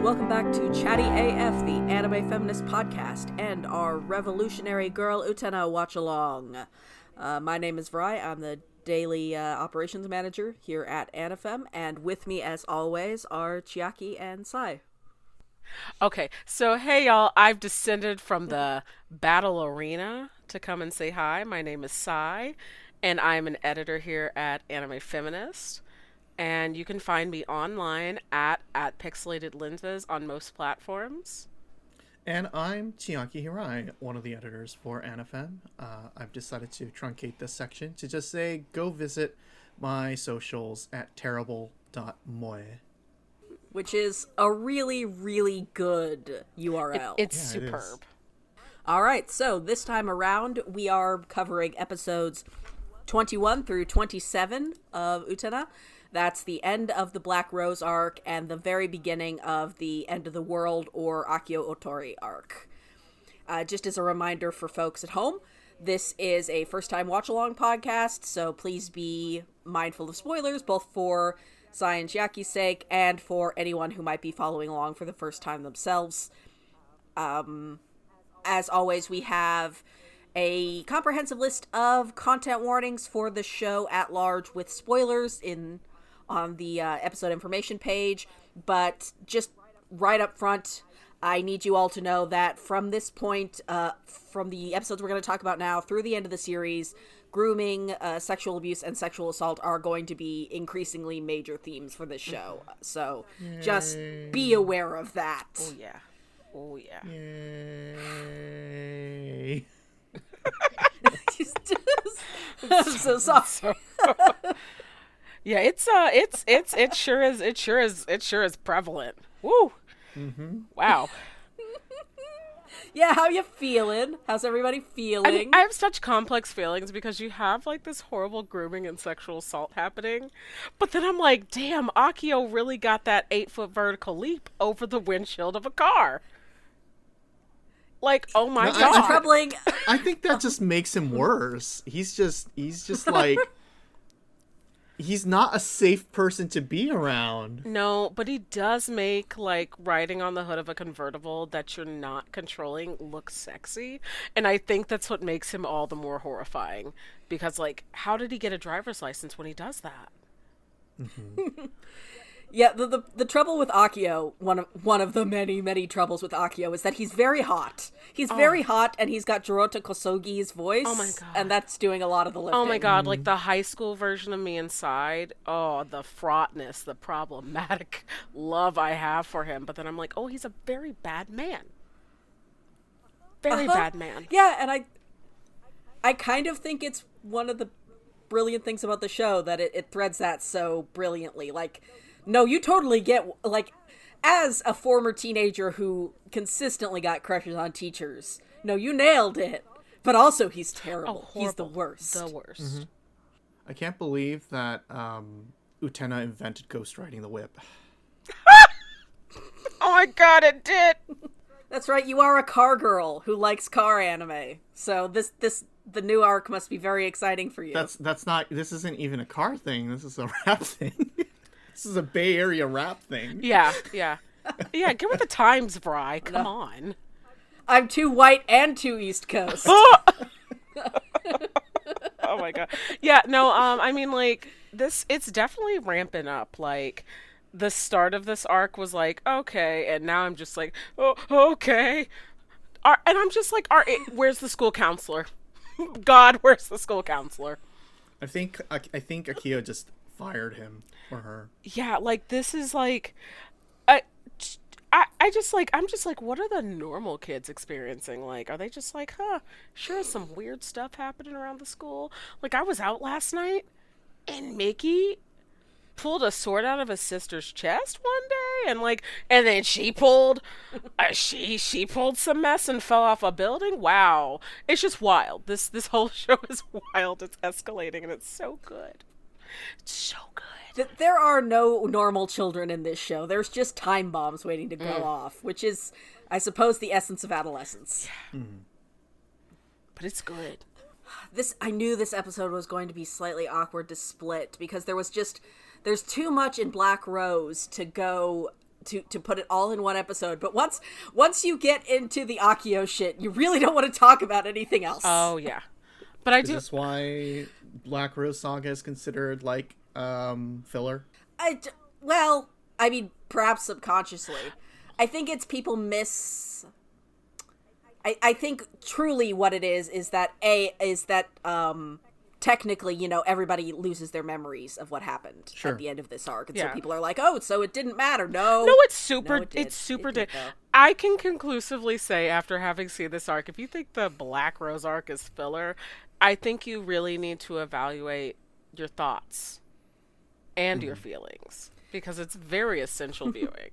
and welcome back to Chatty AF, the anime feminist podcast, and our revolutionary girl Utena Watchalong. My name is Vrai. I'm the daily operations manager here at Anifem, and with me, as always, are Chiaki and Sai. Okay, so hey y'all, I've descended from the battle arena to come and say hi. My name is Sai, and I'm an editor here at Anime Feminist. And you can find me online at pixelatedlenses on most platforms. And I'm Chiaki Hirai, one of the editors for Anifem. I've decided to truncate this section to just say, go visit my socials at terrible.moe. Which is a really, really good URL. It's superb. All right, so this time around, we are covering episodes 21 through 27 of Utena. That's the end of the Black Rose arc and the very beginning of the End of the World or Akio Ohtori arc. Just as a reminder for folks at home, this is a first-time watch-along podcast, so please be mindful of spoilers, both for Sai and Chiaki's sake and for anyone who might be following along for the first time themselves. As always, we have a comprehensive list of content warnings for the show at large with spoilers on the episode information page, but just right up front, I need you all to know that from this point, from the episodes we're going to talk about now through the end of the series, grooming, sexual abuse, and sexual assault are going to be increasingly major themes for this show. So just be aware of that. Oh yeah. Oh yeah. Yay. I'm so sorry. Yeah, it sure is prevalent. Woo. Mm-hmm. Wow. Yeah, how you feeling? How's everybody feeling? I have such complex feelings because you have like this horrible grooming and sexual assault happening, but then I'm like, damn, Akio really got that 8-foot vertical leap over the windshield of a car. Like, oh my god. It's troubling. I think that just makes him worse. He's just like, he's not a safe person to be around. No, but he does make, like, riding on the hood of a convertible that you're not controlling look sexy. And I think that's what makes him all the more horrifying. Because, like, how did he get a driver's license when he does that? Mm-hmm. Yeah, the trouble with Akio, one of the many troubles with Akio, is that he's very hot. He's very hot, and he's got Jirota Kosogi's voice. Oh my god. And that's doing a lot of the lifting. Oh my god, like the high school version of me inside. Oh, the fraughtness, the problematic love I have for him. But then I'm like, oh, he's a very bad man. Very bad man. Yeah, and I kind of think it's one of the brilliant things about the show that it threads that so brilliantly. Like, no, you totally get, like, as a former teenager who consistently got crushes on teachers, no, you nailed it. But also, he's terrible. Oh, he's the worst. The worst. Mm-hmm. I can't believe that Utena invented ghostwriting the whip. Oh my god, it did! That's right, you are a car girl who likes car anime. So the new arc must be very exciting for you. This isn't even a car thing. This is a rap thing. This is a Bay Area rap thing. Yeah. Yeah, get with the times, Vrai. Come on. I'm too white and too East Coast. Oh my god. Yeah, no, I mean, like, it's definitely ramping up. Like, the start of this arc was like, okay, and now I'm just like, oh, okay. And I'm just like, where's the school counselor? God, where's the school counselor? I think Akio just fired him or her. Yeah, like, this is like, I'm just like, what are the normal kids experiencing? Like, are they just like, sure, some weird stuff happening around the school? Like, I was out last night, and Mickey pulled a sword out of his sister's chest one day, and then she pulled she pulled some mess and fell off a building. Wow, it's just wild. This whole show is wild. It's escalating, and it's so good. It's so good. There are no normal children in this show. There's just time bombs waiting to go off, which is, I suppose, the essence of adolescence. Yeah. But it's good. I knew this episode was going to be slightly awkward to split because there's too much in Black Rose to go to put it all in one episode. But once you get into the Akio shit, you really don't want to talk about anything else. Oh yeah, but I do. Is this why Black Rose Saga is considered like filler? Well, I mean, perhaps subconsciously. I think it's people miss. I think truly what it is that technically, you know, everybody loses their memories of what happened at the end of this arc. And so people are like, oh, so it didn't matter. No, it's super, I can conclusively say, after having seen this arc, if you think the Black Rose arc is filler, I think you really need to evaluate your thoughts and your feelings, because it's very essential viewing.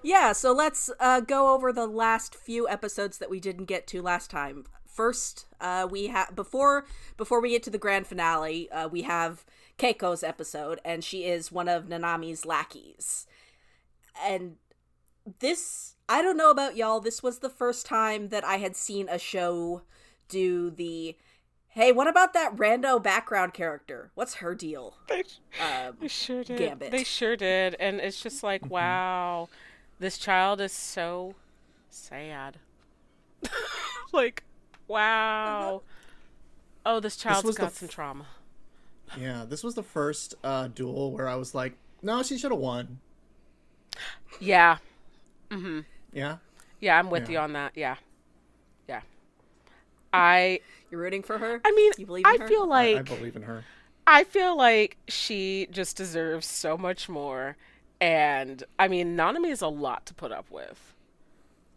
Yeah, so let's go over the last few episodes that we didn't get to last time. First, we have before we get to the grand finale, we have Keiko's episode, and she is one of Nanami's lackeys. And this, I don't know about y'all, this was the first time that I had seen a show do the, hey, what about that rando background character? What's her deal? They sure did. Gambit. They sure did, and it's just like, wow, this child is so sad. Like, wow. Oh, this child's got some trauma. Yeah, this was the first duel where I was like, no, she should have won. Yeah. Mm-hmm. Yeah? Yeah, I'm with you on that. Yeah. Yeah. You're rooting for her? I mean, you believe in her? Feel like... I believe in her. I feel like she just deserves so much more. And, I mean, Nanami is a lot to put up with.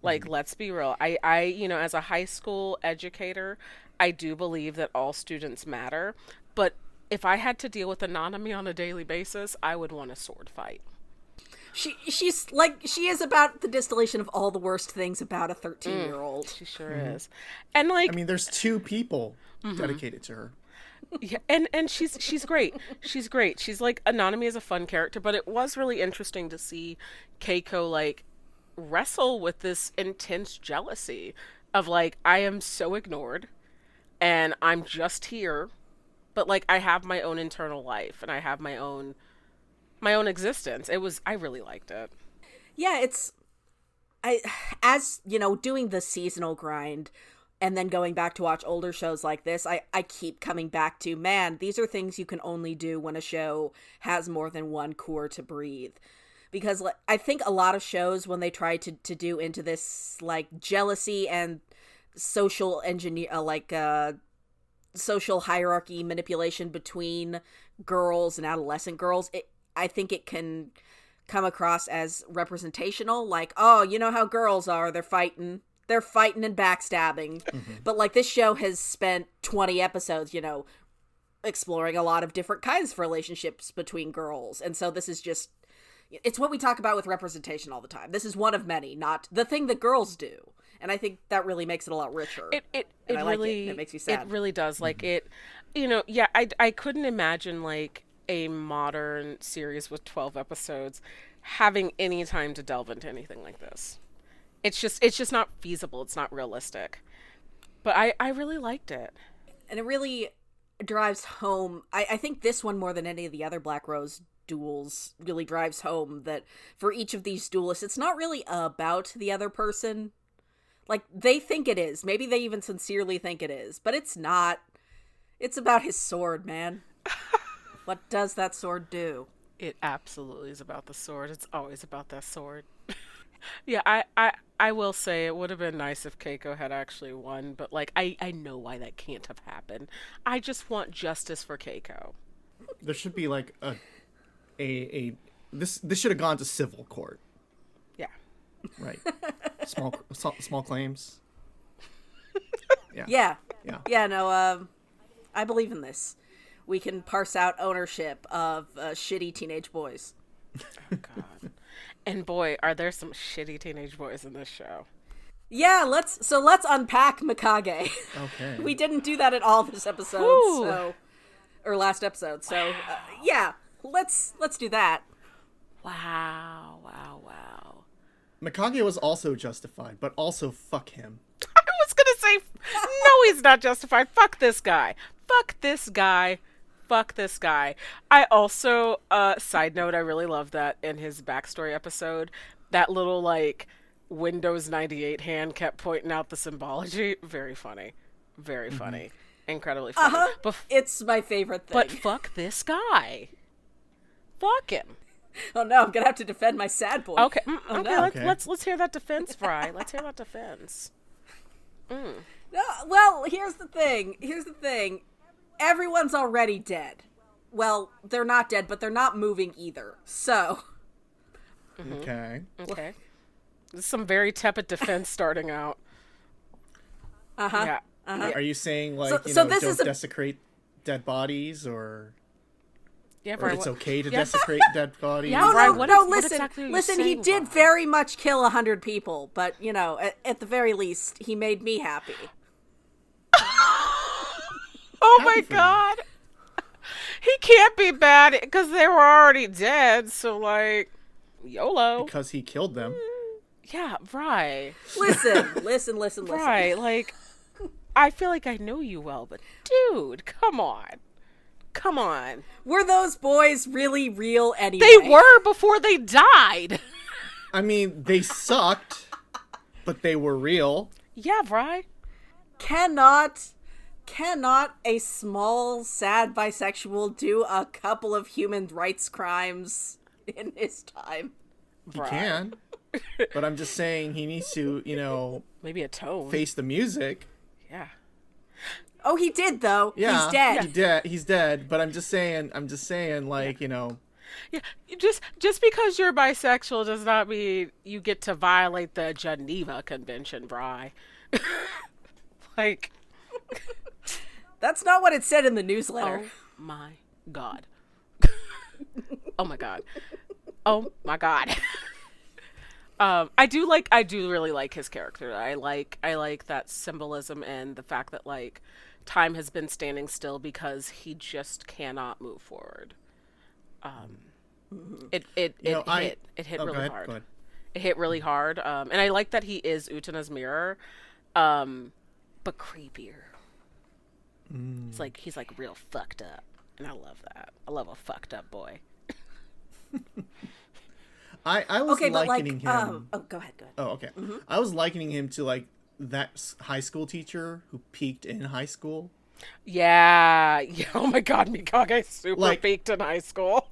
Like, let's be real. I, you know, as a high school educator, I do believe that all students matter. But if I had to deal with a Nanami on a daily basis, I would want a sword fight. She's like, she is about the distillation of all the worst things about a 13-year-old. She sure is. And like, I mean, there's 2 people dedicated to her. Yeah, and she's great. She's great. She's like, Nanami is a fun character, but it was really interesting to see Keiko like wrestle with this intense jealousy of like, I am so ignored and I'm just here, but like I have my own internal life and I have my own existence. I really liked it. Yeah, as you know, doing the seasonal grind and then going back to watch older shows like this, I keep coming back to, man, these are things you can only do when a show has more than one core to breathe. Because I think a lot of shows, when they try to do into this like jealousy and social social hierarchy manipulation between girls and adolescent girls, I think it can come across as representational, like, oh, you know how girls are, they're fighting and backstabbing. But like, this show has spent 20 episodes, you know, exploring a lot of different kinds of relationships between girls. And so this is just, it's what we talk about with representation all the time. This is one of many, not the thing that girls do. And I think that really makes it a lot richer. It makes me sad. It really does. Like it, you know, yeah, I couldn't imagine like a modern series with 12 episodes having any time to delve into anything like this. It's just not feasible. It's not realistic. But I really liked it. And it really drives home. I think this one, more than any of the other Black Rose duels, really drives home that for each of these duelists, it's not really about the other person. Like, they think it is. Maybe they even sincerely think it is. But it's not. It's about his sword, man. What does that sword do? It absolutely is about the sword. It's always about that sword. Yeah, I will say it would have been nice if Keiko had actually won, but like I know why that can't have happened. I just want justice for Keiko. There should be like this should have gone to civil court. Yeah. Right. Small claims. Yeah. No, I believe in this. We can parse out ownership of shitty teenage boys. Oh God. And boy, are there some shitty teenage boys in this show. Yeah, let's unpack Mikage. Okay. We didn't do that at all this episode, or last episode. So, yeah, let's do that. Wow. Mikage was also justified, but also fuck him. I was gonna say, no, he's not justified. Fuck this guy. I also, side note, I really love that in his backstory episode, that little, like, Windows 98 hand kept pointing out the symbology. Very funny. Very funny. Incredibly funny. It's my favorite thing. But fuck this guy. Fuck him. Oh no, I'm gonna have to defend my sad boy. Okay, No. let's hear that defense, Vrai. Let's hear that defense. No, well, here's the thing. Everyone's already dead. Well, they're not dead, but they're not moving either. So. Okay. Okay. This is some very tepid defense starting out. Yeah. Are you saying, like, this don't is desecrate dead bodies, or Yeah, or Vrai, it's what- okay to desecrate dead bodies? Yeah, Oh, Vrai, no, what no, ex- what listen, exactly are you listen, he saying, did Vrai? very much kill 100 people, but, at the very least, he made me happy. Oh my Happy for you. god. He can't be bad because they were already dead, so, like, YOLO. Because he killed them. Yeah, Vrai. Listen. Vrai, like, I feel like I know you well, but dude, come on. Come on. Were those boys really real anyway? They were before they died. I mean, they sucked, but they were real. Yeah, Vrai. Cannot a small, sad bisexual do a couple of human rights crimes in his time? He can. But I'm just saying he needs to, Maybe a tone. face the music. Yeah. Oh, he did, though. Yeah, He's dead. He's dead. But I'm just saying, like, Yeah, just because you're bisexual does not mean you get to violate the Geneva Convention, Vrai. Like, That's not what it said in the newsletter. oh my god. Oh my god. Oh my god. I do really like his character. I like that symbolism and the fact that, like, time has been standing still because he just cannot move forward. It hit go really ahead, hard. go ahead. It hit really hard. And I like that he is Utena's mirror, but creepier. It's like he's like real fucked up, and I love that. I love a fucked up boy. I was Okay, but likening him. oh, go ahead. Oh, okay. I was likening him to, like, that high school teacher who peaked in high school. Yeah. Oh my god, Mikage super Like- peaked in high school.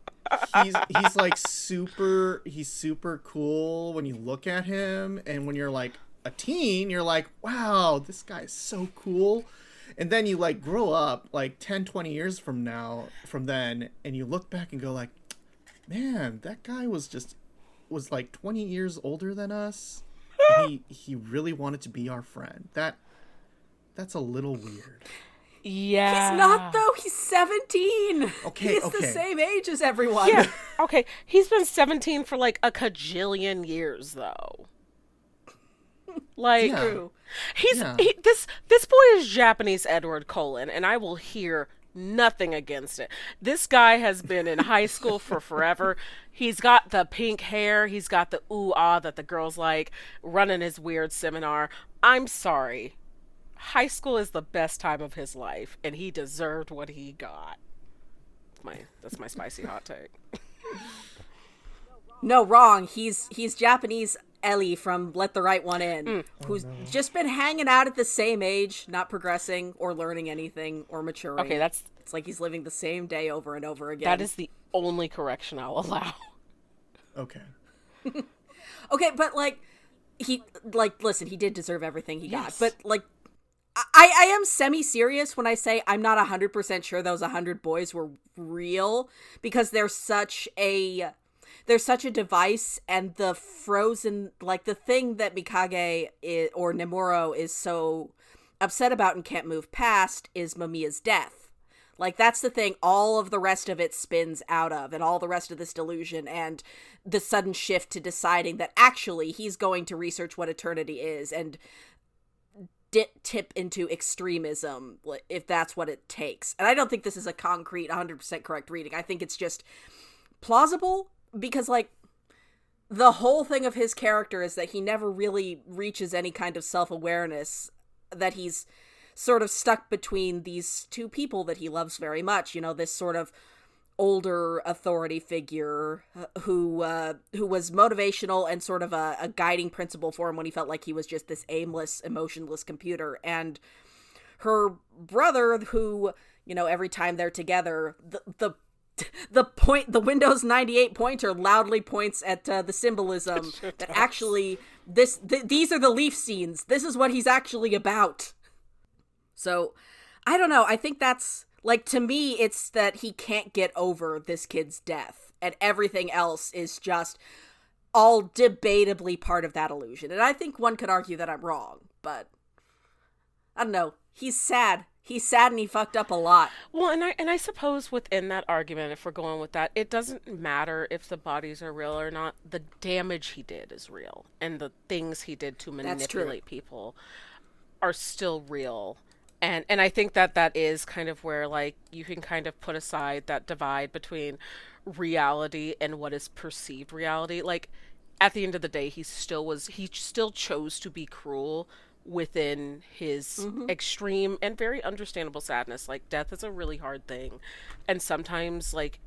He's like super cool when you look at him, and when you're like a teen, you're like, wow, this guy is so cool. And then you, like, grow up like 10-20 years from then, and you look back and go, like, man, that guy was like 20 years older than us. And he really wanted to be our friend. That's a little weird. Yeah. He's not, though. He's 17. Okay, He's okay. the same age as everyone. Yeah. Okay. He's been 17 for like a kajillion years, though. Like, Yeah. True. this boy is Japanese Edward Cullen, and I will hear nothing against it. This guy has been in high school for forever. He's got the pink hair. He's got the ooh-ah that the girls like, running his weird seminar. I'm sorry. High school is the best time of his life, and he deserved what he got. That's my spicy hot take. No, wrong. He's Japanese Ellie from Let the Right One In, who's just been hanging out at the same age, not progressing or learning anything or maturing. Okay, it's like he's living the same day over and over again. that is the only correction I'll allow. Okay. Okay, but listen, he did deserve everything he Yes. got. But I am semi-serious when I say I'm not 100% sure those 100 boys were real, because they're such a device, and the frozen, like, the thing that Mikage or Nemuro is so upset about and can't move past is Mamiya's death. Like, that's the thing all of the rest of it spins out of, and all the rest of this delusion, and the sudden shift to deciding that actually he's going to research what eternity is and tip into extremism if that's what it takes. And I don't think this is a concrete 100% correct reading. I think it's just plausible, because, like, the whole thing of his character is that he never really reaches any kind of self-awareness, that he's sort of stuck between these two people that he loves very much, this sort of older authority figure who was motivational and sort of a guiding principle for him when he felt like he was just this aimless, emotionless computer. And her brother, who, you know, every time they're together, the Windows 98 pointer loudly points at the symbolism that actually these are the Leaf scenes. This is what he's actually about. So, I don't know. I think that's, like, to me, it's that he can't get over this kid's death, and everything else is just all debatably part of that illusion. And I think one could argue that I'm wrong, but I don't know. He's sad. He's sad and he fucked up a lot. Well, and I suppose within that argument, if we're going with that, it doesn't matter if the bodies are real or not. The damage he did is real, and the things he did to manipulate people are still real. And I think that is kind of where, like, you can kind of put aside that divide between reality and what is perceived reality. Like, at the end of the day, he still chose to be cruel within his extreme and very understandable sadness. Like, death is a really hard thing. And sometimes, like,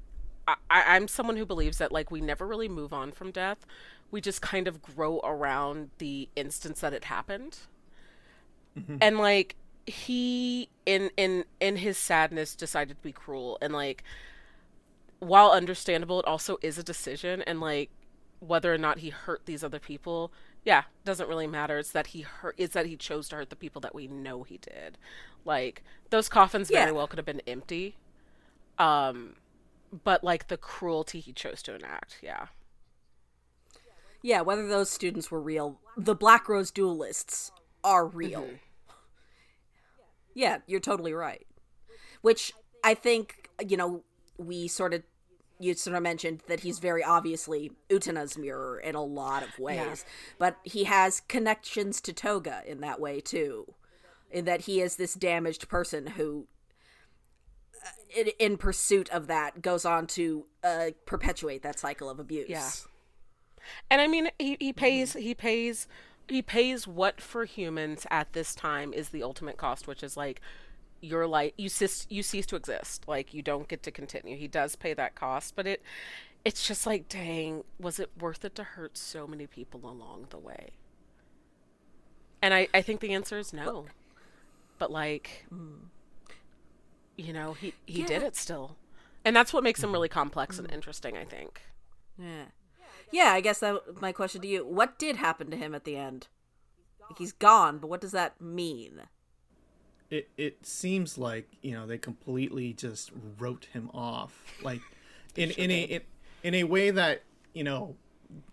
I'm someone who believes that, like, we never really move on from death. We just kind of grow around the instance that it happened. And, like, he in his sadness decided to be cruel, and, like, while understandable, it also is a decision, and, like, whether or not he hurt these other people, doesn't really matter. It's that he chose to hurt the people that we know he did. Like, those coffins very well could have been empty, but, like, the cruelty he chose to enact, whether those students were real, the Black Rose duelists are real. Yeah, you're totally right. Which I think, you know, you sort of mentioned that he's very obviously Utena's mirror in a lot of ways. But he has connections to Toga in that way, too. In that he is this damaged person who, in pursuit of that, goes on to perpetuate that cycle of abuse. Yeah. And I mean, he pays what for humans at this time is the ultimate cost, which is, like, your life, you cease to exist. Like, you don't get to continue. He does pay that cost, but it's just like, dang, was it worth it to hurt so many people along the way? And I think the answer is no. But, like, you know, he did it still. And that's what makes him really complex and interesting, I think. Yeah, I guess that my question to you. What did happen to him at the end? He's gone, but what does that mean? It seems like, you know, they completely just wrote him off. Like, in a way that, you know,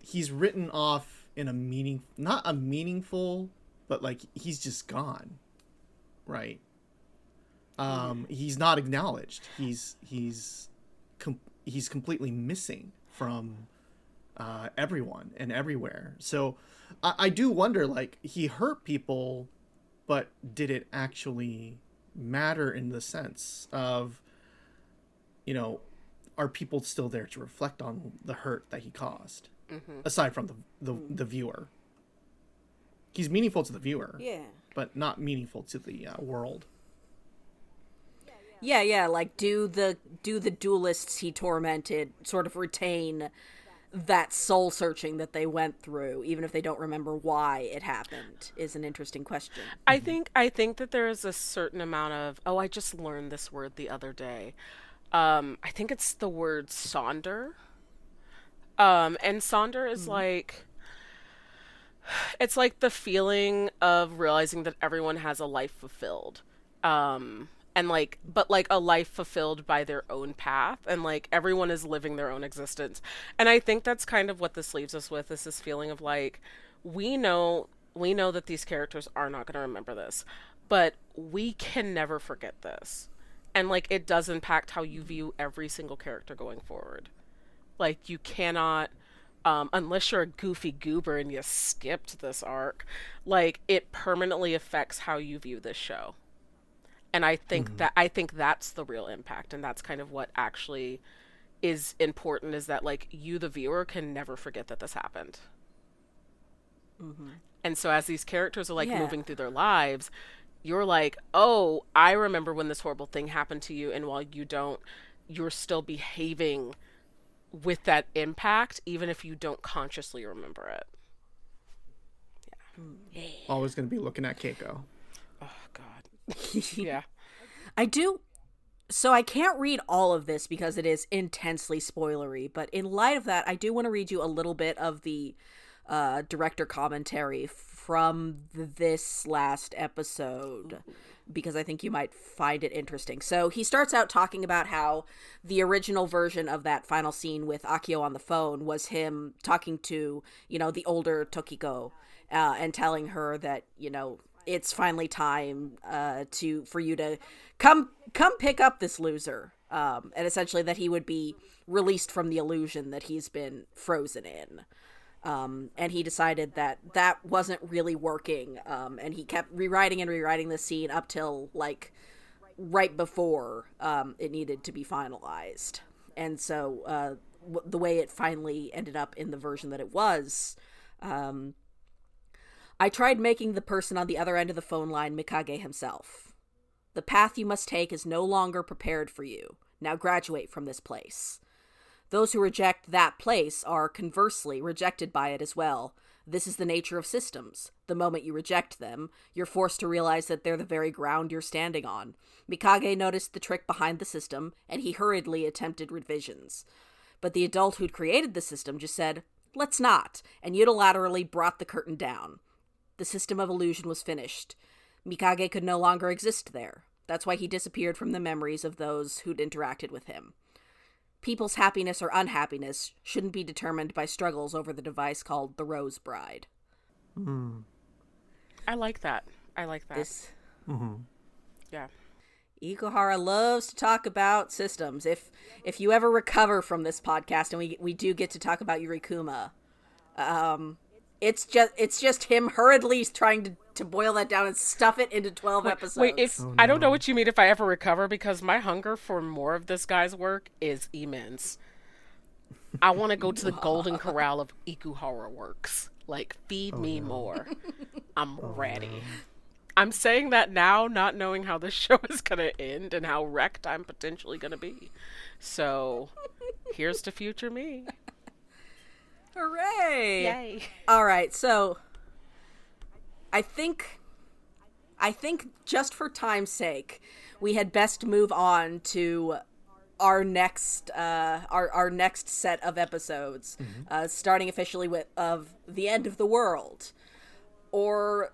he's written off in a not a meaningful, but, like, he's just gone. Right? He's not acknowledged. He's completely missing from everyone and everywhere. So I do wonder, like, he hurt people, but did it actually matter in the sense of, you know, are people still there to reflect on the hurt that he caused? Aside from the viewer. He's meaningful to the viewer. But not meaningful to the world. Yeah, like, do the duelists he tormented sort of retain that soul searching that they went through, even if they don't remember why it happened, is an interesting question. I think that there is a certain amount of, I just learned this word the other day. I think it's the word sonder. And sonder is like, it's like the feeling of realizing that everyone has a life fulfilled. And, like, but, like, a life fulfilled by their own path, and, like, everyone is living their own existence. And I think that's kind of what this leaves us with, is this feeling of, like, we know that these characters are not going to remember this, but we can never forget this. And, like, it does impact how you view every single character going forward. Like, you cannot, unless you're a goofy goober and you skipped this arc, like, it permanently affects how you view this show. And I think that's the real impact, and that's kind of what actually is important, is that, like, you, the viewer, can never forget that this happened. And so as these characters are, like, moving through their lives, you're like, oh, I remember when this horrible thing happened to you, and while you don't, you're still behaving with that impact, even if you don't consciously remember it. Yeah. Always going to be looking at Keiko. Oh, God. Yeah. I do. So I can't read all of this because it is intensely spoilery, but in light of that, I do want to read you a little bit of the director commentary from this last episode, because I think you might find it interesting. So he starts out talking about how the original version of that final scene with Akio on the phone was him talking to, the older Tokiko, and telling her that, it's finally time for you to come pick up this loser, and essentially that he would be released from the illusion that he's been frozen in. And he decided that wasn't really working, and he kept rewriting this scene up till right before it needed to be finalized. And so the way it finally ended up in the version that it was, I tried making the person on the other end of the phone line Mikage himself. The path you must take is no longer prepared for you. Now graduate from this place. Those who reject that place are, conversely, rejected by it as well. This is the nature of systems. The moment you reject them, you're forced to realize that they're the very ground you're standing on. Mikage noticed the trick behind the system, and he hurriedly attempted revisions. But the adult who'd created the system just said, "Let's not," and unilaterally brought the curtain down. The system of illusion was finished. Mikage could no longer exist there. That's why he disappeared from the memories of those who'd interacted with him. People's happiness or unhappiness shouldn't be determined by struggles over the device called the Rose Bride. I like that. Yeah. Ikuhara loves to talk about systems. If you ever recover from this podcast, and we do get to talk about Yurikuma, it's just him hurriedly trying to boil that down and stuff it into 12 episodes. Wait, I don't know what you mean if I ever recover, because my hunger for more of this guy's work is immense. I want to go to the Golden Corral of Ikuhara works. Feed me more. I'm ready. I'm saying that now, not knowing how this show is going to end and how wrecked I'm potentially going to be. So, here's to future me. Hooray! Yay! All right, so I think just for time's sake, we had best move on to our next set of episodes, starting officially with the end of the world, or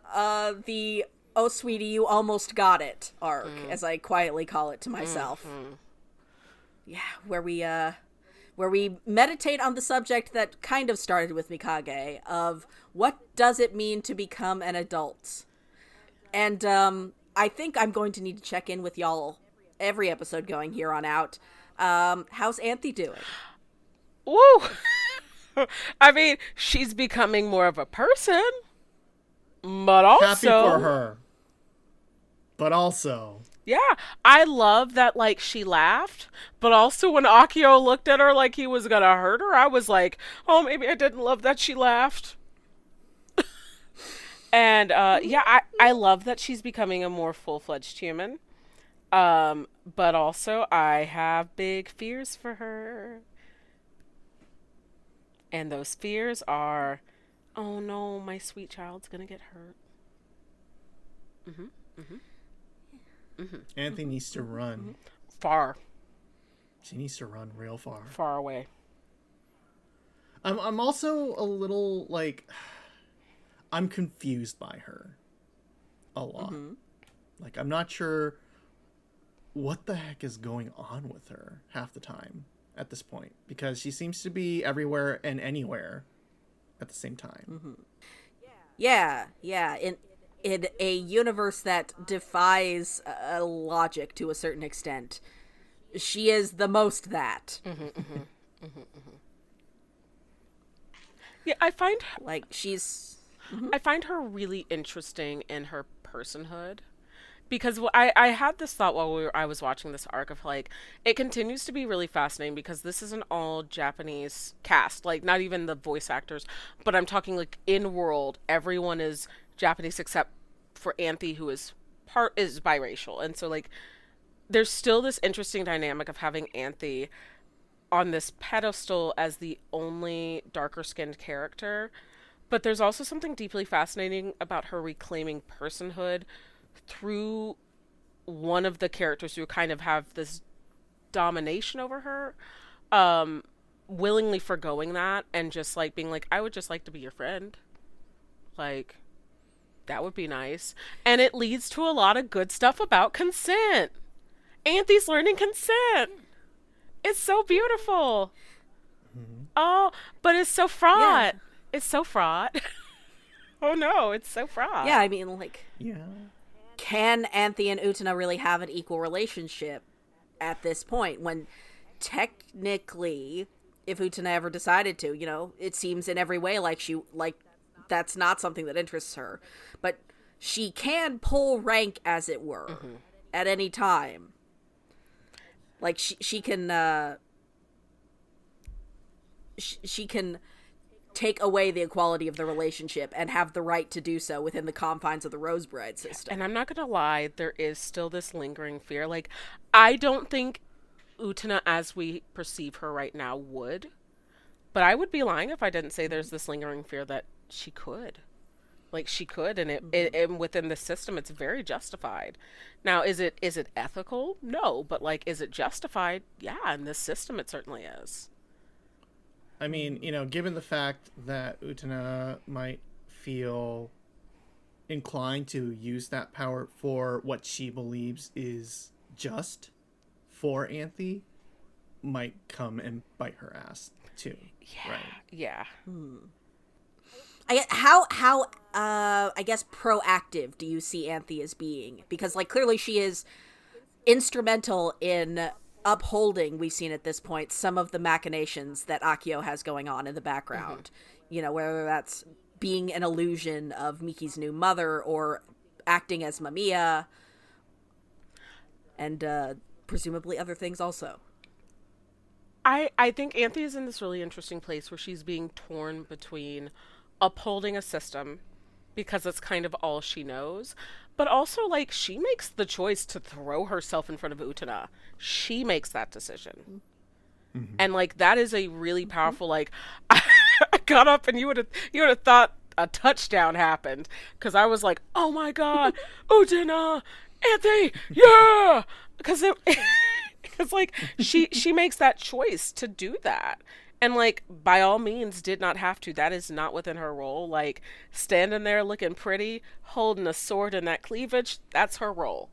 the "Oh sweetie, you almost got it" arc, as I quietly call it to myself. Yeah, where we meditate on the subject that kind of started with Mikage, of what does it mean to become an adult. And I think I'm going to need to check in with y'all every episode going here on out. How's Anthy doing? Woo! I mean, she's becoming more of a person, but also... Happy for her. But also... Yeah, I love that, she laughed, but also when Akio looked at her like he was gonna hurt her, I was like, oh, maybe I didn't love that she laughed. And, I love that she's becoming a more full-fledged human. But also, I have big fears for her. And those fears are, oh no, my sweet child's gonna get hurt. Anthy needs to run. Far. She needs to run real far. Far away. I'm also a little, I'm confused by her. A lot. I'm not sure what the heck is going on with her half the time at this point. Because she seems to be everywhere and anywhere at the same time. Yeah. In a universe that defies logic to a certain extent, she is the most that. Yeah, I find she's. I find her really interesting in her personhood, because I had this thought while I was watching this arc of it continues to be really fascinating because this is an all Japanese cast, not even the voice actors, but I'm talking in world, everyone is Japanese except for Anthy, who is biracial, and so there's still this interesting dynamic of having Anthy on this pedestal as the only darker skinned character, but there's also something deeply fascinating about her reclaiming personhood through one of the characters who kind of have this domination over her, willingly forgoing that and just like being like, I would just like to be your friend. Like, that would be nice. And it leads to a lot of good stuff about consent. Anthy's learning consent. It's so beautiful. Mm-hmm. Oh, but it's so fraught. Yeah. It's so fraught. Oh no, it's so fraught. Yeah, I mean, like, yeah. Can Anthy and Utena really have an equal relationship at this point when technically, if Utena ever decided to, you know, it seems in every way like that's not something that interests her, but she can pull rank, as it were, mm-hmm. at any time. Like she can she can take away the equality of the relationship and have the right to do so within the confines of the Rose Bride system. And I'm not gonna lie, there is still this lingering fear. Like, I don't think Utena, as we perceive her right now, would, but I would be lying if I didn't say there's this lingering fear that she could. Like, she could, and and within the system, it's very justified. Now, is it ethical? No, but, like, is it justified? Yeah, in this system, it certainly is. I mean, you know, given the fact that Utena might feel inclined to use that power for what she believes is just for Anthy, might come and bite her ass, too. Yeah, right? Yeah. I guess proactive do you see Anthy as being? Because, like, clearly she is instrumental in upholding, we've seen at this point, some of the machinations that Akio has going on in the background. Mm-hmm. You know, whether that's being an illusion of Miki's new mother or acting as Mamiya, and presumably other things also. I think Anthy is in this really interesting place where she's being torn between upholding a system because it's kind of all she knows, but also, like, she makes the choice to throw herself in front of Utena. She makes that decision. Mm-hmm. And, like, that is a really powerful, like, I got up and you would have thought a touchdown happened, because I was like, oh my god, Utena, Anthy, yeah, because like she makes that choice to do that. And, like, by all means, did not have to. That is not within her role. Like, standing there looking pretty, holding a sword in that cleavage, that's her role,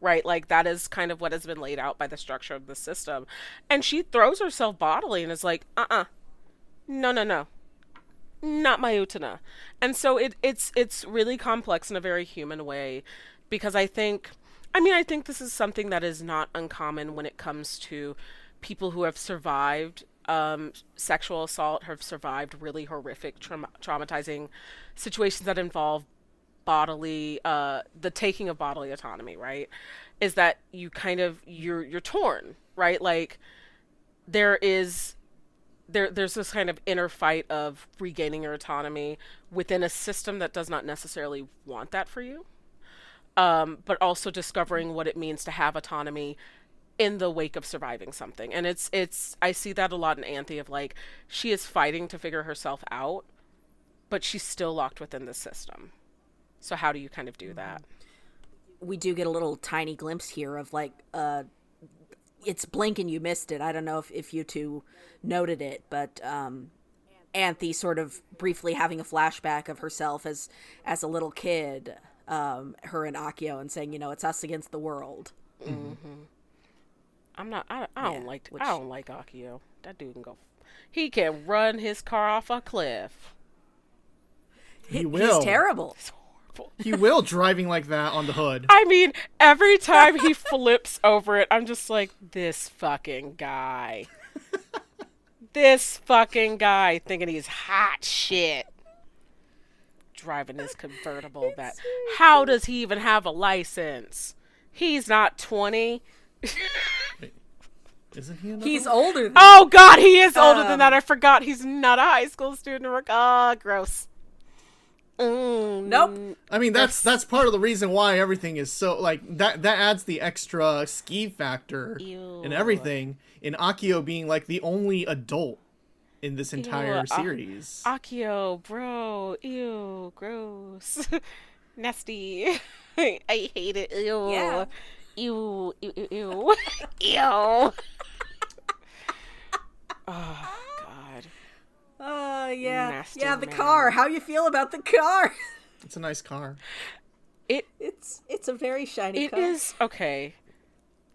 right? Like, that is kind of what has been laid out by the structure of the system. And she throws herself bodily and is like, no, not my Utena. And so it's really complex in a very human way, because I think this is something that is not uncommon when it comes to people who have survived sexual assault, have survived really horrific, traumatizing situations that involve bodily, the taking of bodily autonomy, right? Is that you kind of, you're torn, right? Like, there's this kind of inner fight of regaining your autonomy within a system that does not necessarily want that for you. But also discovering what it means to have autonomy in the wake of surviving something. And it's I see that a lot in Anthy, of, like, she is fighting to figure herself out, but she's still locked within the system. So how do you kind of do that? We do get a little tiny glimpse here of, like, it's blink and you missed it. I don't know if you two noted it, but Anthy sort of briefly having a flashback of herself as a little kid, her and Akio, and saying, you know, it's us against the world. Mm-hmm. I don't like Akio. That dude can go. He can run his car off a cliff. He will. He's terrible. It's horrible. He will, driving like that on the hood. I mean, every time he flips over it, I'm just like, this fucking guy. This fucking guy thinking he's hot shit. Driving his convertible. How does he even have a license? He's not 20. Wait, isn't he? He's older than Oh god, he is older than that. I forgot he's not a high school student. Gross. Nope. I mean, that's part of the reason why everything is so, like, that adds the extra ski factor and everything, in Akio being, like, the only adult in this entire series. Akio, bro. Ew, gross. Nasty. I hate it. Ew. Yeah. Ew, ew, ew, ew. Ew. Oh, God. Yeah. Nasty yeah, the man. car. How you feel about the car? It's a nice car. It's a very shiny car. It is, okay.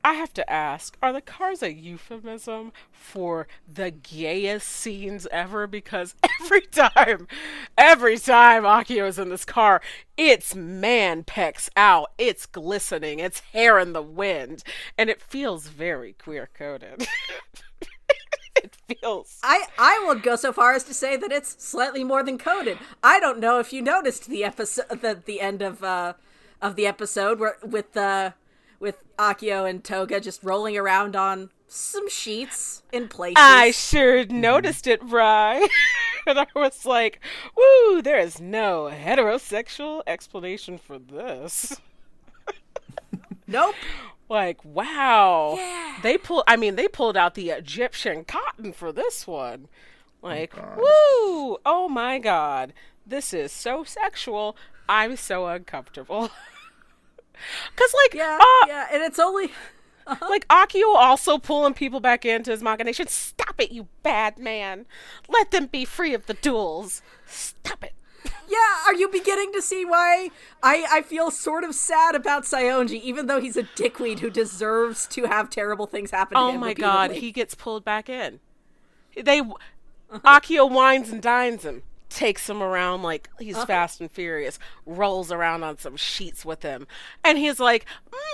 I have to ask, are the cars a euphemism for the gayest scenes ever? Because every time Akio's in this car, it's man pecs out, it's glistening, it's hair in the wind, and it feels very queer-coded. It feels... I will go so far as to say that it's slightly more than coded. I don't know if you noticed the end of the episode where with Akio and Toga just rolling around on some sheets in places. I sure noticed it, Vrai. And I was like, woo, there is no heterosexual explanation for this. Nope. Like, wow. Yeah. They pulled out the Egyptian cotton for this one. Like, Oh, woo, oh my God. This is so sexual. I'm so uncomfortable. Cause like, Yeah, and it's only... like Akio also pulling people back into his machination. Stop it, you bad man. Let them be free of the duels. Stop it. Yeah, are you beginning to see why I feel sort of sad about Saionji, even though he's a dickweed who deserves to have terrible things happen to him? Oh my repeatedly? God, he gets pulled back in. Akio wines and dines him. Takes him around like he's Fast and Furious, rolls around on some sheets with him, and he's like,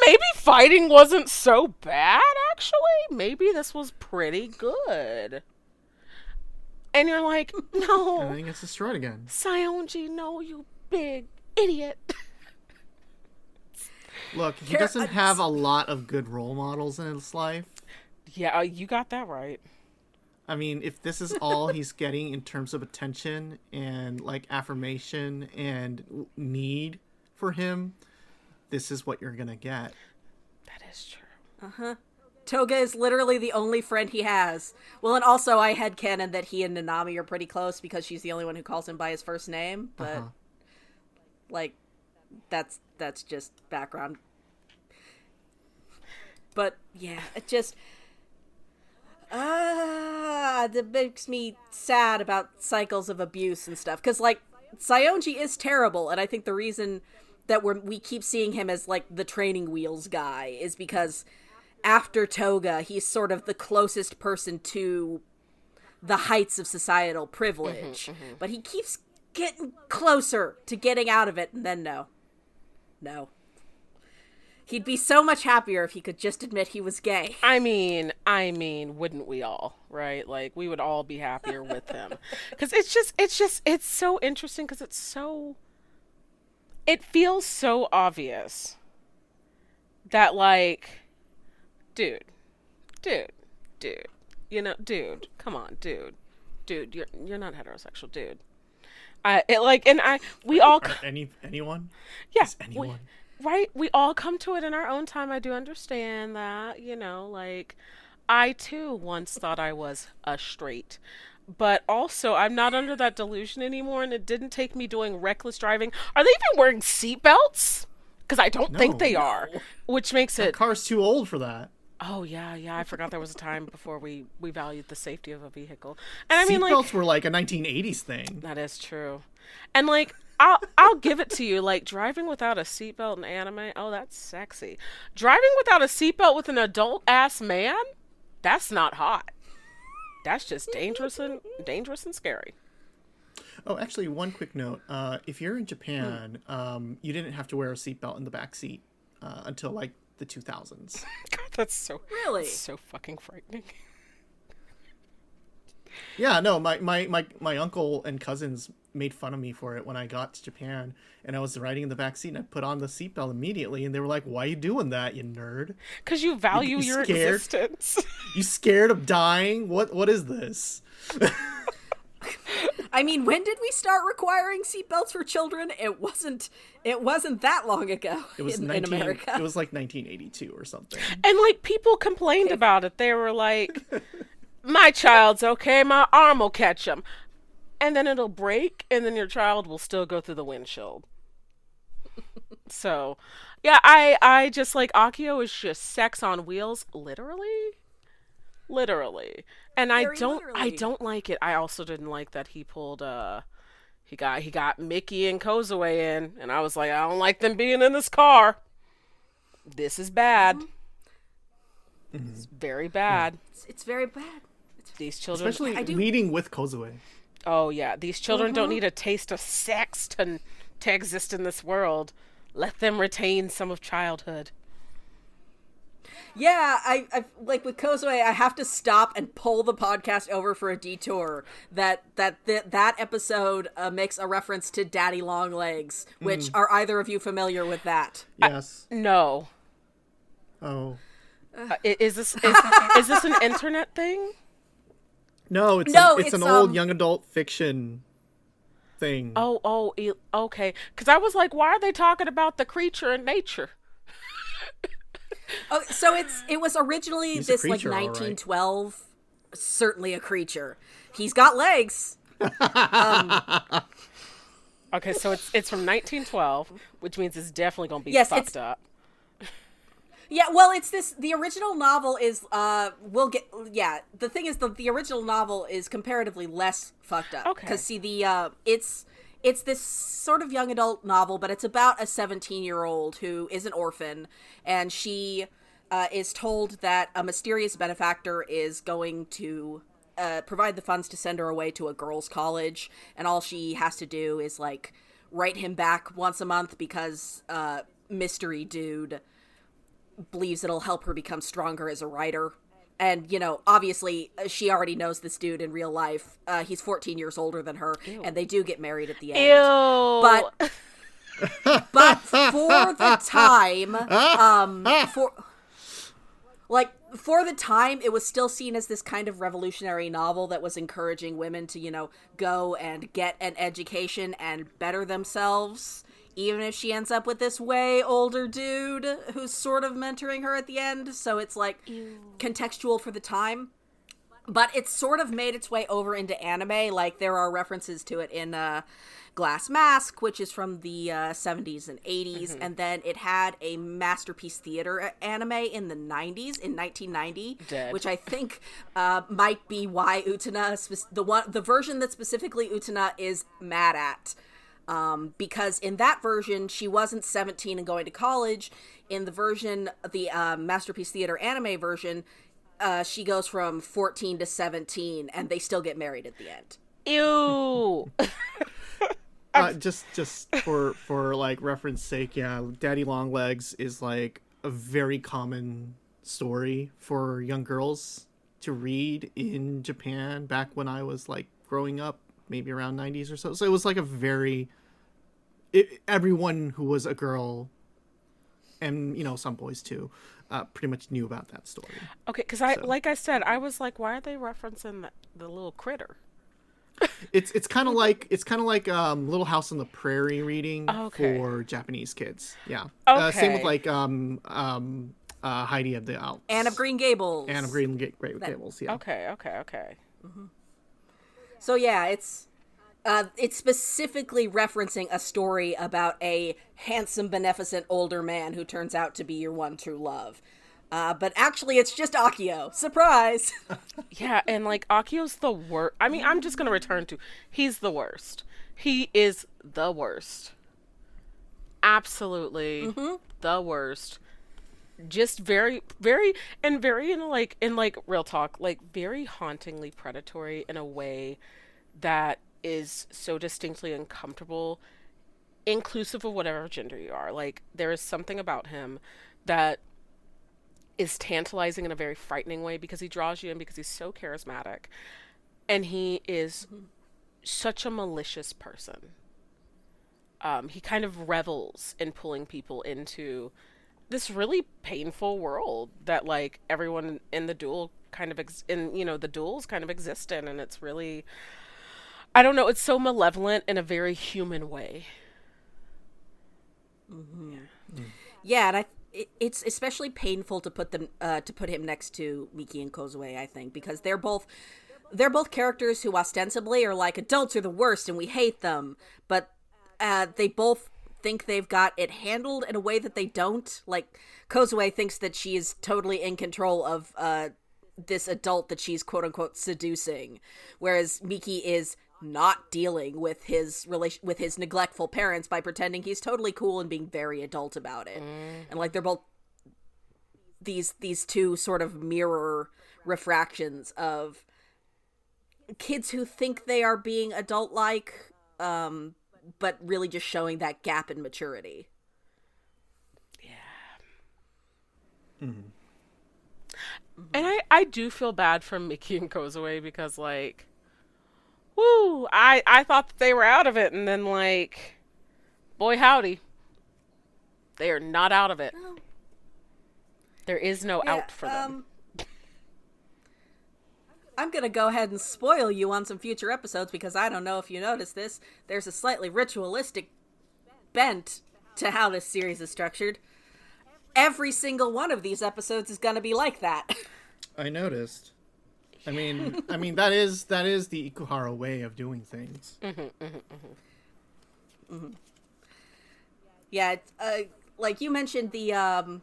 maybe fighting wasn't so bad, actually. Maybe this was pretty good. And you're like, no. And then he gets destroyed again. Saionji, no, you big idiot. Look, he doesn't have a lot of good role models in his life. Yeah, you got that right. I mean, if this is all he's getting in terms of attention and, like, affirmation and need for him, this is what you're gonna get. That is true. Toga is literally the only friend he has. Well, and also I had canon that he and Nanami are pretty close because she's the only one who calls him by his first name, but like that's just background. But yeah, it just that makes me sad about cycles of abuse and stuff, because like Saionji is terrible, and I think the reason that we keep seeing him as like the training wheels guy is because after Toga, he's sort of the closest person to the heights of societal privilege. But he keeps getting closer to getting out of it, and then no. He'd be so much happier if he could just admit he was gay. I mean, wouldn't we all, right? Like, we would all be happier with him. Because it's so interesting, because it feels so obvious that, like, dude, you know, dude, come on, dude, you're not heterosexual, dude. We all... Anyone? Yeah. Is anyone? Right? We all come to it in our own time. I do understand that, you know, like, I too once thought I was a straight. But also, I'm not under that delusion anymore, and it didn't take me doing reckless driving. Are they even wearing seatbelts? Because I don't think they are. Which makes That it... car's too old for that. Oh, yeah, I forgot there was a time before we valued the safety of a vehicle. And I mean, like... Seatbelts were like a 1980s thing. That is true. And, like... I'll give it to you. Like, driving without a seatbelt in anime, oh, that's sexy. Driving without a seatbelt with an adult-ass man? That's not hot. That's just dangerous and scary. Oh, actually, one quick note. If you're in Japan, you didn't have to wear a seatbelt in the back seat until, like, the 2000s. God, that's so... Really? So fucking frightening. Yeah, no, my uncle and cousins made fun of me for it when I got to Japan, and I was riding in the back seat, and I put on the seatbelt immediately, and they were like, "Why are you doing that, you nerd? Because you value your scared? existence." You scared of dying? What is this? I mean, when did we start requiring seatbelts for children? It wasn't that long ago in America. It was like 1982 or something. And like people complained about it. They were like, my child's okay, my arm will catch him. And then it'll break, and then your child will still go through the windshield. So, yeah, I just like Akio is just sex on wheels, literally. And I don't like it. I also didn't like that he pulled he got Mickey and Kozue in, and I was like, I don't like them being in this car. This is bad. Mm-hmm. It's very bad. It's very bad. These children, especially meeting with Kozue. Oh yeah, these children don't need a taste of sex to exist in this world. Let them retain some of childhood. Yeah, I like with Kozue, I have to stop and pull the podcast over for a detour. That episode makes a reference to Daddy Longlegs, which are either of you familiar with that? Yes. No. Oh. Is this an internet thing? No, it's an old young adult fiction thing. Oh, okay. Because I was like, why are they talking about the creature in nature? Oh, so it was originally He's this creature, like 1912, certainly a creature. He's got legs. Okay, so it's from 1912, which means it's definitely gonna be fucked up. Yeah, well, it's this. The original novel is. The thing is, the original novel is comparatively less fucked up. Okay. Because it's this sort of young adult novel, but it's about a 17-year-old who is an orphan, and she is told that a mysterious benefactor is going to provide the funds to send her away to a girls' college, and all she has to do is like write him back once a month because mystery dude believes it'll help her become stronger as a writer. And, you know, obviously, she already knows this dude in real life. He's 14 years older than her, and they do get married at the end. Ew. But for the time, for the time, it was still seen as this kind of revolutionary novel that was encouraging women to, you know, go and get an education and better themselves, even if she ends up with this way older dude who's sort of mentoring her at the end. So it's like contextual for the time. But it's sort of made its way over into anime. Like there are references to it in Glass Mask, which is from the 70s and 80s. Mm-hmm. And then it had a Masterpiece Theater anime in the 90s, in 1990. Which I think might be why Utena, the version that specifically Utena is mad at. Because in that version, she wasn't 17 and going to college. In the version, the Masterpiece Theater anime version, she goes from 14 to 17, and they still get married at the end. Ew. Just for like reference sake, yeah, Daddy Longlegs is like a very common story for young girls to read in Japan back when I was like growing up, maybe around 90s or so. So it was like a very everyone who was a girl, and you know some boys too, pretty much knew about that story. Okay, because like I said, I was like, why are they referencing the little critter? It's kind of like Little House on the Prairie reading for Japanese kids. Yeah. Okay. Same with like Heidi of the Alps. Anne of Green Gables. Gables. Yeah. Okay. Mm-hmm. So yeah, it's specifically referencing a story about a handsome, beneficent older man who turns out to be your one true love. But actually, it's just Akio. Surprise! Yeah, and like, Akio's the worst. I mean, I'm just going to return to, he's the worst. He is the worst. Absolutely the worst. Just very, very, and very in real talk, like, very hauntingly predatory in a way that is so distinctly uncomfortable, inclusive of whatever gender you are. Like, there is something about him that is tantalizing in a very frightening way because he draws you in, because he's so charismatic, and he is such a malicious person. He kind of revels in pulling people into this really painful world that like everyone in the duel kind of the duels kind of exist in, and it's really, I don't know, it's so malevolent in a very human way. Yeah, and it's especially painful to put him next to Miki and Kozue, I think, because they're both characters who ostensibly are like, adults are the worst and we hate them, but they both think they've got it handled in a way that they don't. Like, Kozue thinks that she is totally in control of this adult that she's quote-unquote seducing, whereas Miki is not dealing with his neglectful parents by pretending he's totally cool and being very adult about it. And like, they're both these two sort of mirror refractions of kids who think they are being adult-like, but really just showing that gap in maturity. And I do feel bad for Miki and Kozue because, like, woo, I thought that they were out of it, and then, like, boy howdy, they are not out of it. There is no out for them. I'm gonna go ahead and spoil you on some future episodes because I don't know if you noticed this. There's a slightly ritualistic bent to how this series is structured. Every single one of these episodes is gonna be like that. I noticed. I mean, that is the Ikuhara way of doing things. Yeah, like you mentioned the